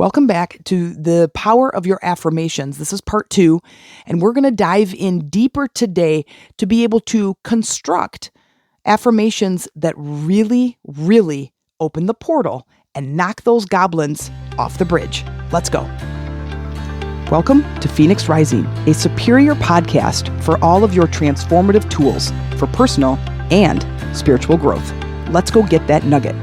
Welcome back to the power of your affirmations. This is part 2, and we're going to dive in deeper today to be able to construct affirmations that really, really open the portal and knock those goblins off the bridge. Let's go. Welcome to Phoenix Rising, a superior podcast for all of your transformative tools for personal and spiritual growth. Let's go get that nugget.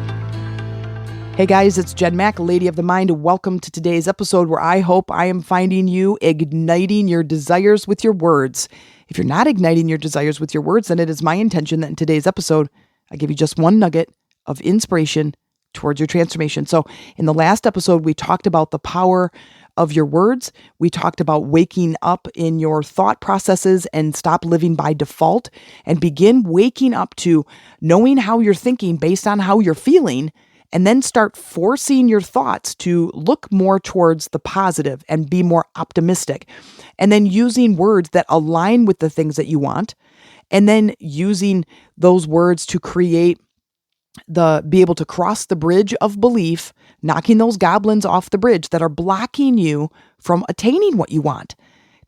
Hey guys, it's Jen Mack, Lady of the Mind. Welcome to today's episode where I hope I am finding you igniting your desires with your words. If you're not igniting your desires with your words, then it is my intention that in today's episode, I give you just one nugget of inspiration towards your transformation. So in the last episode, we talked about the power of your words. We talked about waking up in your thought processes and stop living by default and begin waking up to knowing how you're thinking based on how you're feeling, and then start forcing your thoughts to look more towards the positive and be more optimistic. And then using words that align with the things that you want. And then using those words to be able to cross the bridge of belief, knocking those goblins off the bridge that are blocking you from attaining what you want,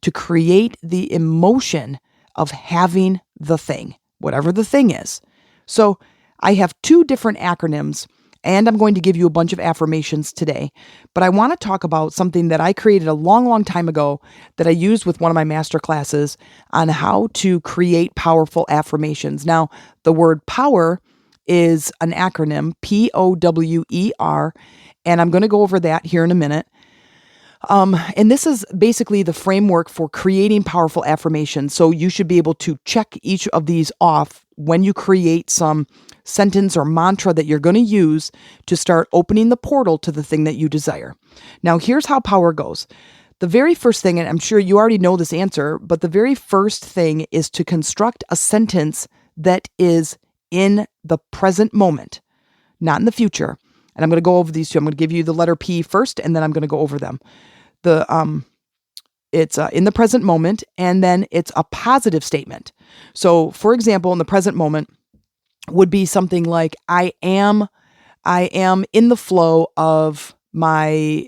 to create the emotion of having the thing, whatever the thing is. So I have 2 different acronyms, and I'm going to give you a bunch of affirmations today. But I want to talk about something that I created a long, long time ago that I used with one of my master classes on how to create powerful affirmations. Now, the word power is an acronym, P.O.W.E.R., and I'm going to go over that here in a minute. And this is basically the framework for creating powerful affirmations. So you should be able to check each of these off when you create some sentence or mantra that you're going to use to start opening the portal to the thing that you desire. Now, here's how power goes. The very first thing, and I'm sure you already know this answer, but the very first thing is to construct a sentence that is in the present moment, not in the future. And I'm going to go over these 2. I'm going to give you the letter P first, and then I'm going to go over them. It's in the present moment, and then it's a positive statement. So, for example, in the present moment would be something like, I am in the flow of my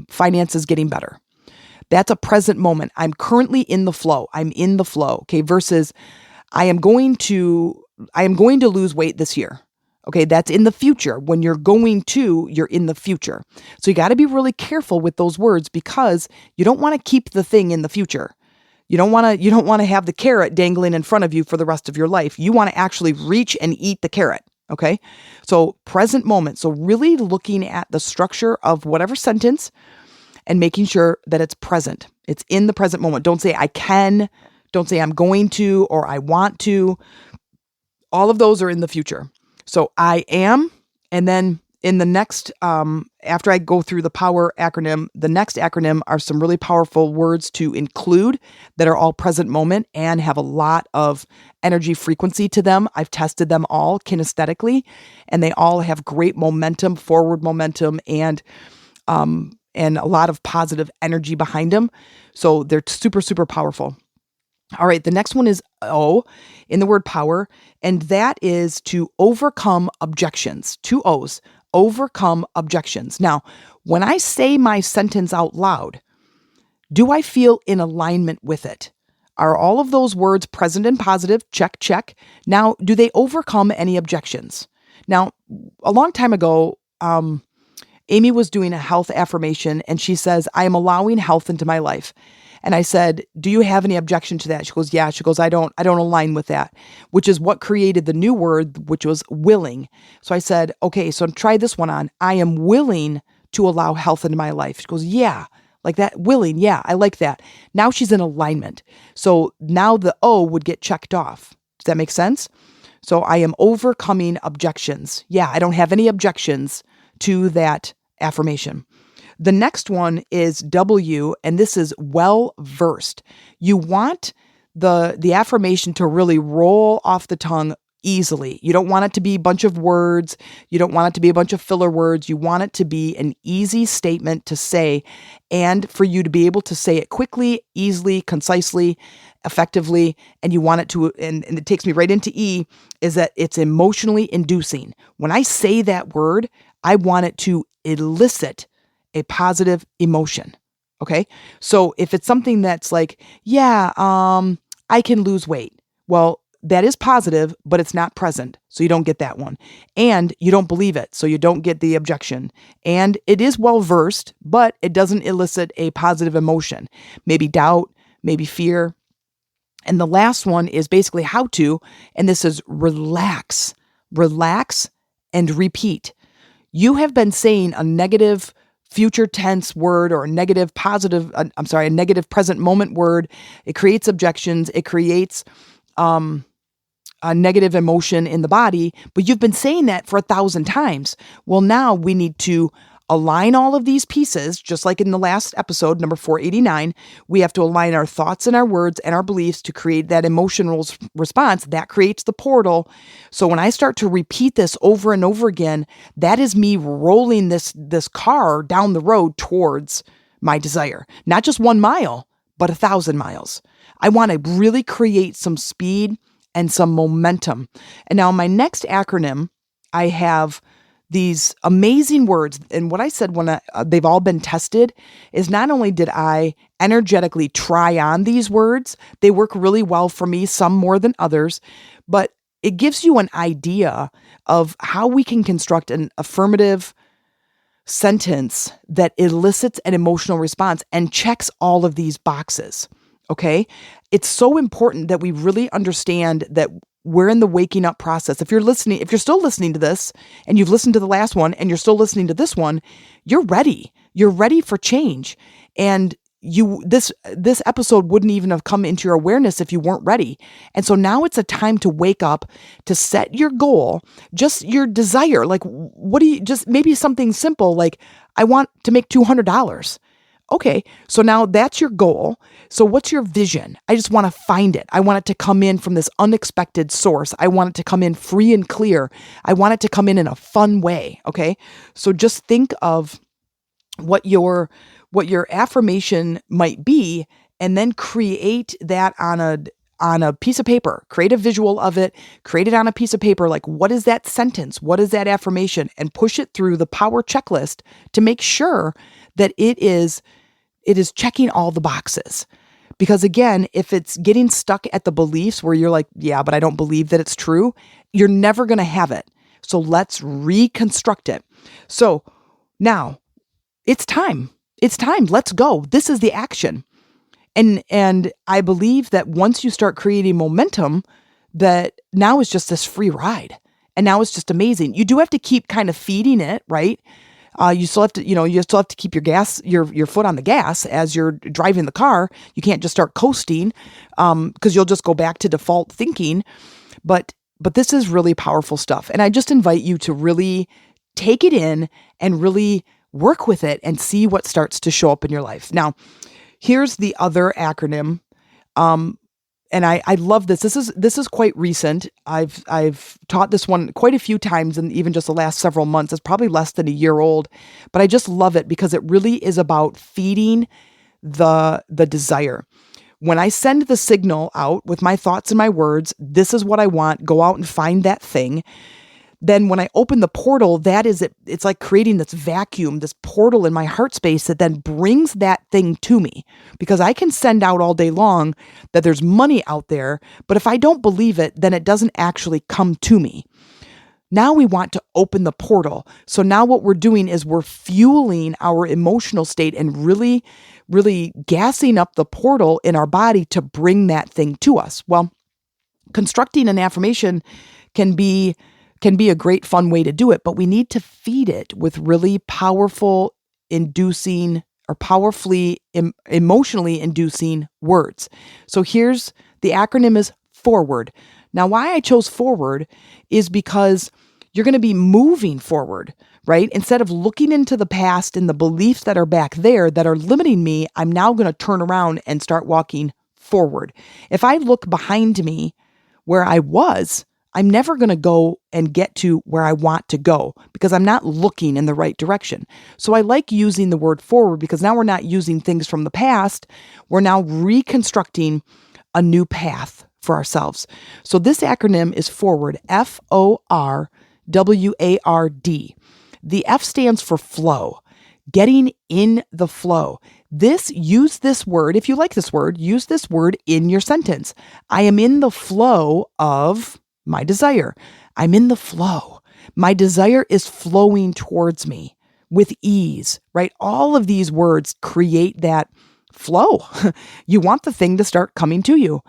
finances getting better. That's a present moment. I'm currently in the flow. I'm in the flow. Okay. Versus I am going to lose weight this year. Okay. That's in the future. When you're in the future. So you got to be really careful with those words because you don't want to keep the thing in the future. You don't want to have the carrot dangling in front of you for the rest of your life. You want to actually reach and eat the carrot. Okay. So present moment. So really looking at the structure of whatever sentence and making sure that it's present. It's in the present moment. Don't say I can. Don't say I'm going to or I want to. All of those are in the future. So I am, and then in the next, after I go through the power acronym, the next acronym are some really powerful words to include that are all present moment and have a lot of energy frequency to them. I've tested them all kinesthetically, and they all have great momentum, forward momentum, and a lot of positive energy behind them. So they're super, super powerful. All right, the next one is O in the word power, and that is to overcome objections. 2 O's, overcome objections. Now, when I say my sentence out loud, do I feel in alignment with it? Are all of those words present and positive? Check, check. Now, do they overcome any objections? Now, a long time ago, Amy was doing a health affirmation, and she says, I am allowing health into my life. And I said, do you have any objection to that? She goes, yeah. She goes, I don't align with that, which is what created the new word, which was willing. So I said, okay, so try this one on. I am willing to allow health into my life. She goes, yeah, like that. Willing. Yeah, I like that. Now she's in alignment. So now the O would get checked off. Does that make sense? So I am overcoming objections. Yeah, I don't have any objections to that affirmation. The next one is W, and this is well-versed. You want the affirmation to really roll off the tongue easily. You don't want it to be a bunch of words. You don't want it to be a bunch of filler words. You want it to be an easy statement to say, and for you to be able to say it quickly, easily, concisely, effectively. And you want it to, and it takes me right into E, is that it's emotionally inducing. When I say that word, I want it to elicit a positive emotion. Okay. So if it's something that's like, yeah, I can lose weight. Well, that is positive, but it's not present. So you don't get that one. And you don't believe it. So you don't get the objection. And it is well versed, but it doesn't elicit a positive emotion. Maybe doubt, maybe fear. And the last one is basically how to, and this is relax, relax and repeat. You have been saying a negative future tense word or a negative a negative present moment word. It creates objections. It creates a negative emotion in the body, but you've been saying that for 1,000 times. Well, now we need to align all of these pieces, just like in the last episode, number 489, we have to align our thoughts and our words and our beliefs to create that emotional response that creates the portal. So when I start to repeat this over and over again, that is me rolling this car down the road towards my desire, not just 1 mile, but 1,000 miles. I want to really create some speed and some momentum. And now my next acronym, I have these amazing words. And what I said when they've all been tested is not only did I energetically try on these words, they work really well for me, some more than others, but it gives you an idea of how we can construct an affirmative sentence that elicits an emotional response and checks all of these boxes. Okay. It's so important that we really understand that we're in the waking up process. If you're still listening to this and you've listened to the last one and you're still listening to this one, you're ready. You're ready for change. And this episode wouldn't even have come into your awareness if you weren't ready. And so now it's a time to wake up, to set your goal, just your desire. Like, maybe something simple, like I want to make $200. Okay, so now that's your goal. So what's your vision? I just want to find it. I want it to come in from this unexpected source. I want it to come in free and clear. I want it to come in a fun way. Okay, so just think of what your affirmation might be, and then create that on a piece of paper. Create a visual of it. Create it on a piece of paper. Like, what is that sentence? What is that affirmation? And push it through the power checklist to make sure that it is checking all the boxes. Because again, if it's getting stuck at the beliefs where you're like, yeah, but I don't believe that it's true, you're never going to have it. So let's reconstruct it. So now it's time. It's time. Let's go. This is the action. And I believe that once you start creating momentum, that now is just this free ride. And now it's just amazing. You do have to keep kind of feeding it, right? You still have to keep your foot on the gas as you're driving the car. You can't just start coasting, because you'll just go back to default thinking. But this is really powerful stuff. And I just invite you to really take it in and really work with it and see what starts to show up in your life. Now, here's the other acronym. And I love this. This is quite recent. I've taught this one quite a few times, and even just the last several months. It's probably less than a year old, but I just love it because it really is about feeding the desire. When I send the signal out with my thoughts and my words, this is what I want. Go out and find that thing. Then when I open the portal, that is it. It's like creating this vacuum, this portal in my heart space that then brings that thing to me. Because I can send out all day long that there's money out there, but if I don't believe it, then it doesn't actually come to me. Now we want to open the portal. So now what we're doing is we're fueling our emotional state and really, really gassing up the portal in our body to bring that thing to us. Well, constructing an affirmation can be a great fun way to do it, but we need to feed it with really powerful inducing or powerfully emotionally inducing words. So here's the acronym is forward. Now, why I chose forward is because you're going to be moving forward, right? Instead of looking into the past and the beliefs that are back there that are limiting me, I'm now going to turn around and start walking forward. If I look behind me where I was, I'm never going to go and get to where I want to go because I'm not looking in the right direction. So I like using the word forward because now we're not using things from the past. We're now reconstructing a new path for ourselves. So this acronym is forward, F-O-R-W-A-R-D. The F stands for flow. Getting in the flow. Use this word, if you like this word, use this word in your sentence. I am in the flow of my desire. I'm in the flow. My desire is flowing towards me with ease, right? All of these words create that flow. You want the thing to start coming to you.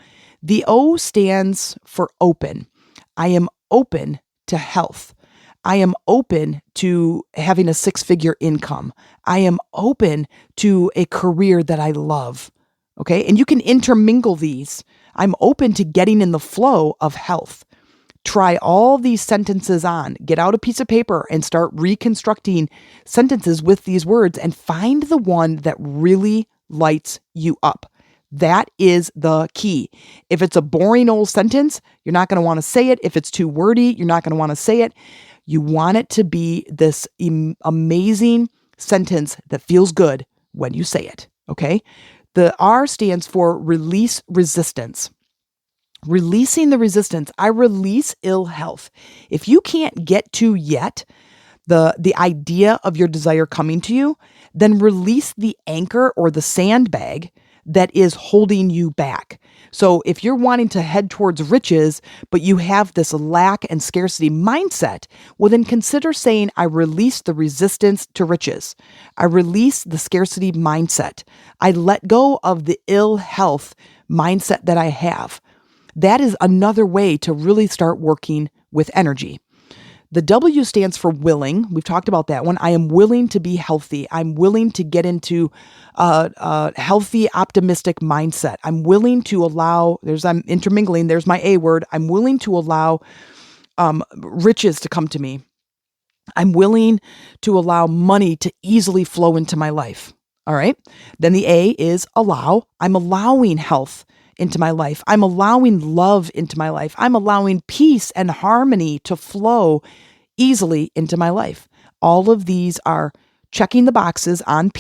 The O stands for open. I am open to health. I am open to having a 6-figure income. I am open to a career that I love. Okay. And you can intermingle these. I'm open to getting in the flow of health. Try all these sentences on. Get out a piece of paper and start reconstructing sentences with these words and find the one that really lights you up. That is the key. If it's a boring old sentence, you're not going to want to say it. If it's too wordy, you're not going to want to say it. You want it to be this amazing sentence that feels good when you say it, okay? The R stands for release resistance. Releasing the resistance. I release ill health. If you can't get to yet the idea of your desire coming to you, then release the anchor or the sandbag that is holding you back. So if you're wanting to head towards riches, but you have this lack and scarcity mindset, well, then consider saying, I release the resistance to riches. I release the scarcity mindset. I let go of the ill health mindset that I have. That is another way to really start working with energy. The W stands for willing. We've talked about that one. I am willing to be healthy. I'm willing to get into a healthy, optimistic mindset. I'm willing to allow, I'm intermingling, there's my A word. I'm willing to allow riches to come to me. I'm willing to allow money to easily flow into my life. All right. Then the A is allow. I'm allowing health into my life. I'm allowing love into my life. I'm allowing peace and harmony to flow easily into my life. All of these are checking the boxes on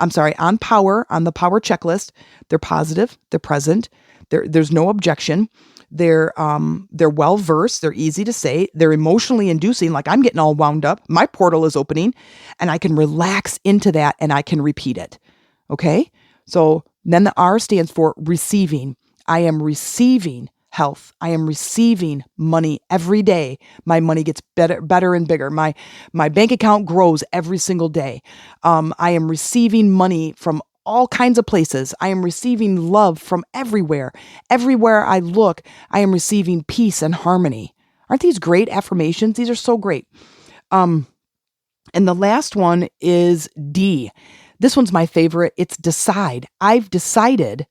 on power, on the power checklist. They're positive, they're present, there's no objection. They're well versed, they're easy to say, they're emotionally inducing, like I'm getting all wound up, my portal is opening, and I can relax into that and I can repeat it. Okay? So then the R stands for receiving. I am receiving health. I am receiving money every day. My money gets better and bigger. My bank account grows every single day. I am receiving money from all kinds of places. I am receiving love from everywhere. Everywhere I look, I am receiving peace and harmony. Aren't these great affirmations? These are so great. And the last one is D. This one's my favorite. It's decide. I've decided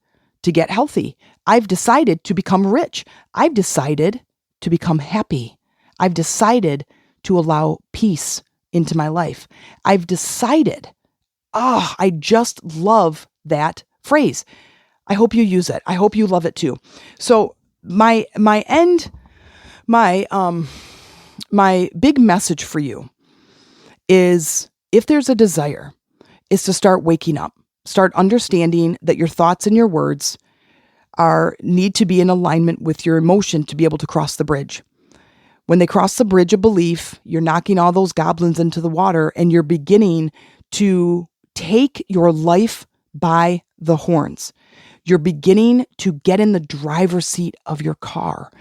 to get healthy. I've decided to become rich. I've decided to become happy. I've decided to allow peace into my life. I've decided. I just love that phrase. I hope you use it. I hope you love it too. So my big message for you is, if there's a desire, is to start waking up, start understanding that your thoughts and your words need to be in alignment with your emotion to be able to cross the bridge. When they cross the bridge of belief, you're knocking all those goblins into the water and you're beginning to take your life by the horns. You're beginning to get in the driver's seat of your car.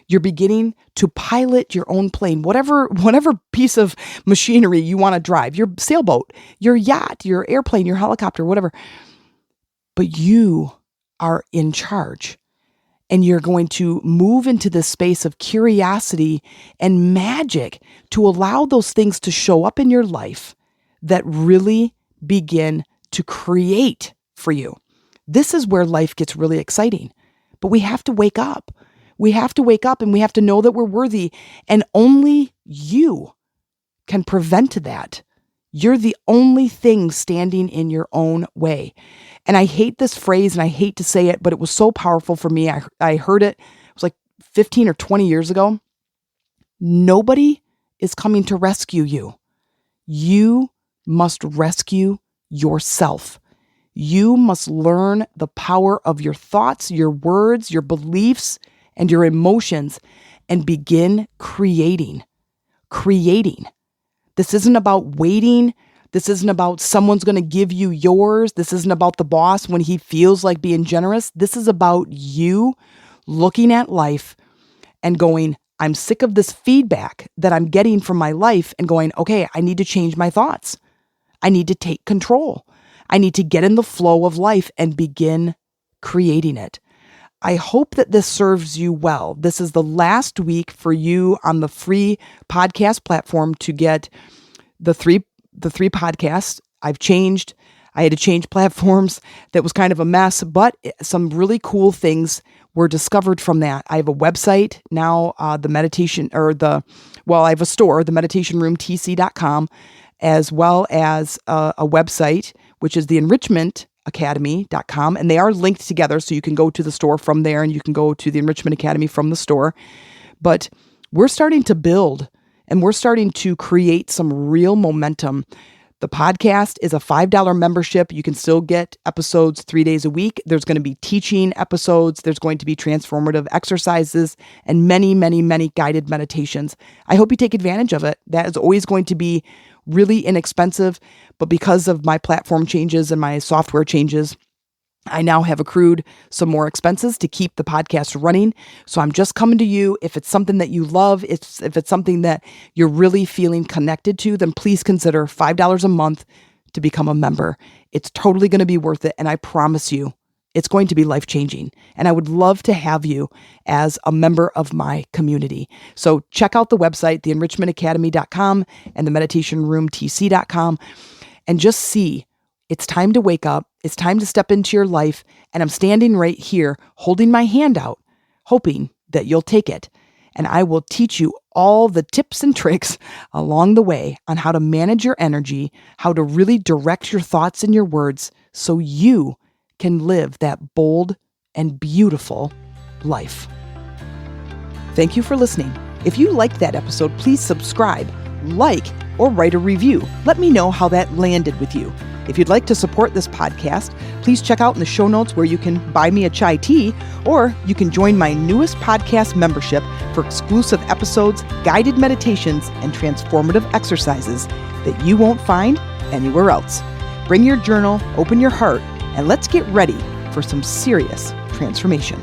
You're beginning to pilot your own plane, whatever piece of machinery you want to drive, your sailboat, your yacht, your airplane, your helicopter, whatever. But you are in charge, and you're going to move into this space of curiosity and magic to allow those things to show up in your life that really begin to create for you. This is where life gets really exciting, but we have to wake up. We have to wake up and we have to know that we're worthy, and only you can prevent that. You're the only thing standing in your own way. And I hate this phrase and I hate to say it, but it was so powerful for me. I heard it was like 15 or 20 years ago. Nobody is coming to rescue you. You must rescue yourself. You must learn the power of your thoughts, your words, your beliefs, and your emotions, and begin creating. This isn't about waiting This isn't about someone's going to give you yours. This isn't about the boss when he feels like being generous. This is about you looking at life and going, I'm sick of this feedback that I'm getting from my life, and going, okay, I need to change my thoughts. I need to take control. I need to get in the flow of life and begin creating it. I hope that this serves you well. This is the last week for you on the free podcast platform to get the three podcasts. I had to change platforms. That was kind of a mess, but some really cool things were discovered from that. I have a website now, I have a store, themeditationroomtc.com, as well as a website, which is the enrichmentacademy.com. And they are linked together. So you can go to the store from there and you can go to the Enrichment Academy from the store. But we're starting to build and we're starting to create some real momentum. The podcast is a $5 membership. You can still get episodes 3 days a week. There's going to be teaching episodes. There's going to be transformative exercises and many, many, many guided meditations. I hope you take advantage of it. That is always going to be really inexpensive, but because of my platform changes and my software changes, I now have accrued some more expenses to keep the podcast running. So I'm just coming to you. If it's something that you love, if it's something that you're really feeling connected to, then please consider $5 a month to become a member. It's totally going to be worth it. And I promise you, it's going to be life-changing. And I would love to have you as a member of my community. So check out the website, theenrichmentacademy.com and themeditationroomtc.com, and just see. It's time to wake up. It's time to step into your life. And I'm standing right here holding my hand out, hoping that you'll take it. And I will teach you all the tips and tricks along the way on how to manage your energy, how to really direct your thoughts and your words so you can live that bold and beautiful life. Thank you for listening. If you liked that episode, please subscribe, like, or write a review. Let me know how that landed with you. If you'd like to support this podcast, please check out in the show notes where you can buy me a chai tea, or you can join my newest podcast membership for exclusive episodes, guided meditations, and transformative exercises that you won't find anywhere else. Bring your journal, open your heart, and let's get ready for some serious transformation.